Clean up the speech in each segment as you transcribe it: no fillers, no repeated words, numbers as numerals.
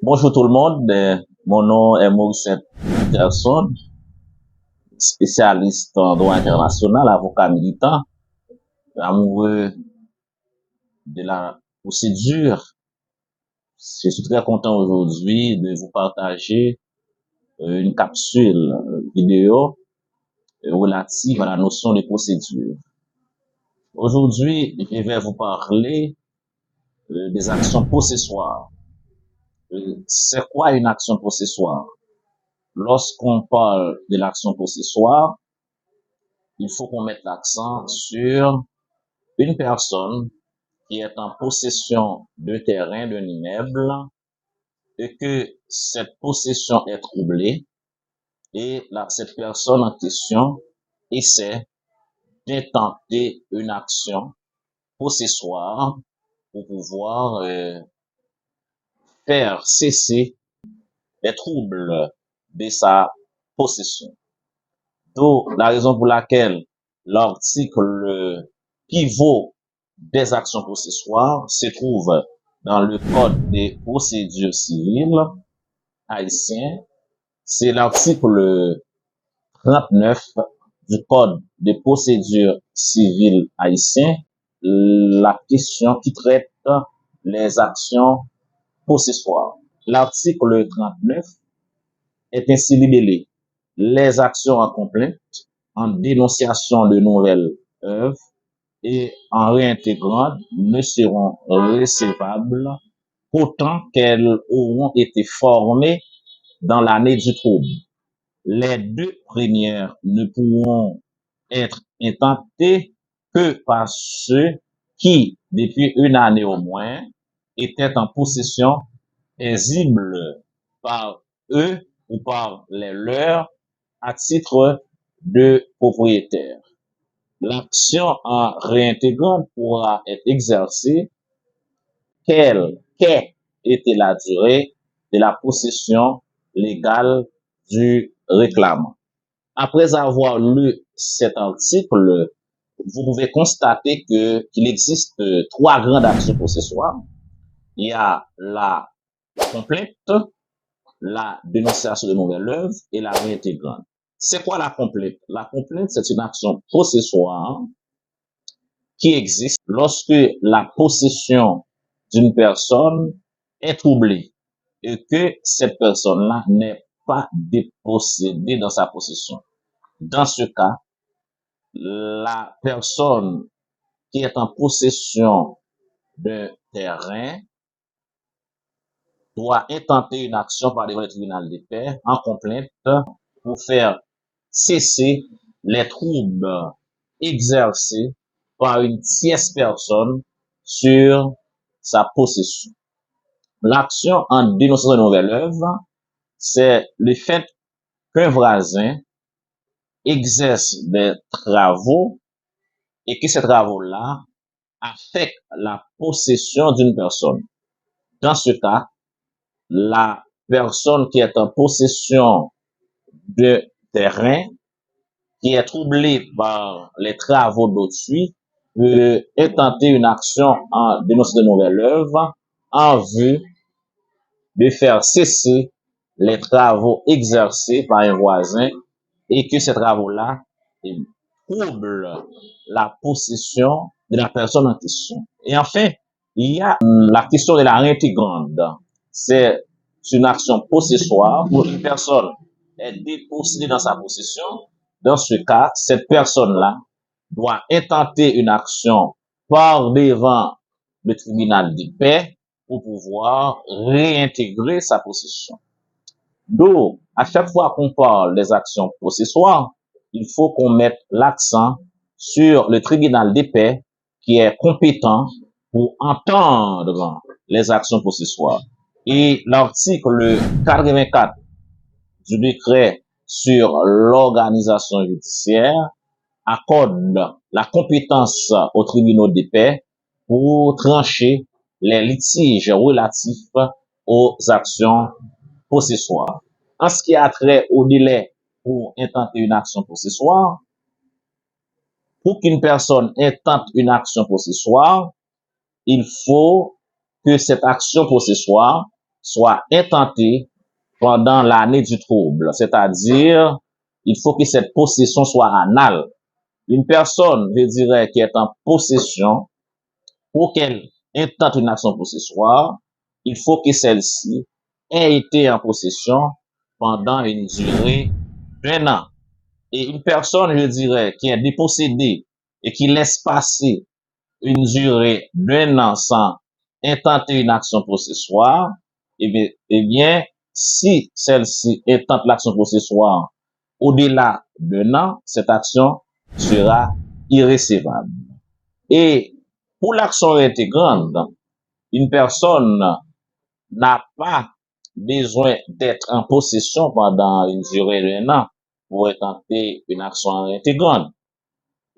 Bonjour tout le monde, mon nom est Maurice Peterson, spécialiste en droit international, avocat militant, amoureux de la procédure. Je suis très content aujourd'hui de vous partager une capsule vidéo relative à la notion de procédure. Aujourd'hui, je vais vous parler des actions processoires. C'est quoi une action processoire? Lorsqu'on parle de l'action processoire, il faut qu'on mette l'accent sur une personne qui est en possession de terrain d'un immeuble et que cette possession est troublée et cette personne en question essaie d'intenter une action possessoire pour pouvoir faire cesser les troubles de sa possession. D'où la raison pour laquelle l'article pivot des actions processoires se trouve dans le Code des procédures civiles haïtien. C'est l'article 39 du Code des procédures civiles haïtien, la question qui traite les actions processoires. L'article 39 est ainsi libellé: les actions en complainte, en dénonciation de nouvelles œuvres et en réintégrant ne seront recevables qu'autant qu'elles auront été formées dans l'année du trouble. Les deux premières ne pourront être intentées que par ceux qui, depuis une année au moins, étaient en possession paisible par eux ou par les leurs à titre de propriétaire. L'action en réintégrant pourra être exercée qu'ait été la durée de la possession légale du réclamant. Après avoir lu cet article, vous pouvez constater qu'il existe trois grandes actions processoires. Il y a la complainte, la dénonciation de nouvelles œuvres et la réintégrante. C'est quoi la complainte? La complainte, c'est une action processoire qui existe lorsque la possession d'une personne est troublée et que cette personne-là n'est pas dépossédée dans sa possession. Dans ce cas, la personne qui est en possession d'un terrain doit intenter une action par devant le tribunal de paix en complainte pour faire cesser les troubles exercés par une tierce personne sur sa possession. L'action en dénonçant une nouvelle œuvre, c'est le fait qu'un voisin exerce des travaux et que ces travaux-là affectent la possession d'une personne. Dans ce cas, la personne qui est en possession de terrain, qui est troublée par les travaux d'autrui, peut intenter une action en dénonçant de nouvelles œuvres en vue de faire cesser les travaux exercés par un voisin et que ces travaux-là troublent la possession de la personne en question. Et enfin, il y a la question de la réintégrande. C'est une action possessoire où une personne est dépossédée dans sa possession. Dans ce cas, cette personne-là doit intenter une action par devant le tribunal de paix pour pouvoir réintégrer sa possession. Donc, à chaque fois qu'on parle des actions possessoires, il faut qu'on mette l'accent sur le tribunal de paix qui est compétent pour entendre les actions possessoires. Et l'article 84 du décret sur l'organisation judiciaire accorde la compétence aux tribunaux de paix pour trancher les litiges relatifs aux actions possessoires. En ce qui a trait au délai pour intenter une action possessoire, pour qu'une personne intente une action possessoire, il faut que cette action possessoire soit intentée pendant l'année du trouble. C'est-à-dire, il faut que cette possession soit anale. Une personne, je dirais, qui est en possession, pour qu'elle intente une action possessoire, il faut que celle-ci ait été en possession pendant une durée d'un an. Et une personne, je dirais, qui est dépossédée et qui laisse passer une durée d'un an sans intenter une action possessoire, eh bien, si celle-ci intente l'action possessoire au-delà d'un an, cette action sera irrécevable. Et pour l'action intégrante, une personne n'a pas besoin d'être en possession pendant une durée d'un an pour intenter une action intégrante.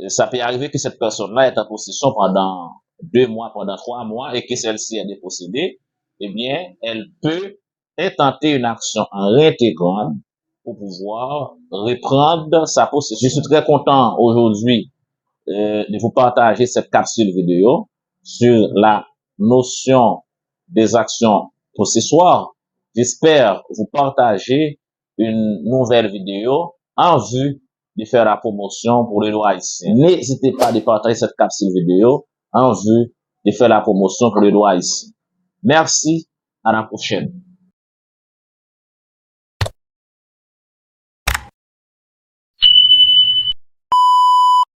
Ça peut arriver que cette personne-là est en possession pendant 2 mois, pendant 3 mois, et que celle-ci est dépossédée, eh bien, elle peut intenter une action en réintégrante pour pouvoir reprendre sa possession. Je suis très content aujourd'hui de vous partager cette capsule vidéo sur la notion des actions possessoires. J'espère vous partager une nouvelle vidéo en vue de faire la promotion pour le droit ici. N'hésitez pas à partager cette capsule vidéo en vue de faire la promotion pour le droit ici. Merci, à la prochaine.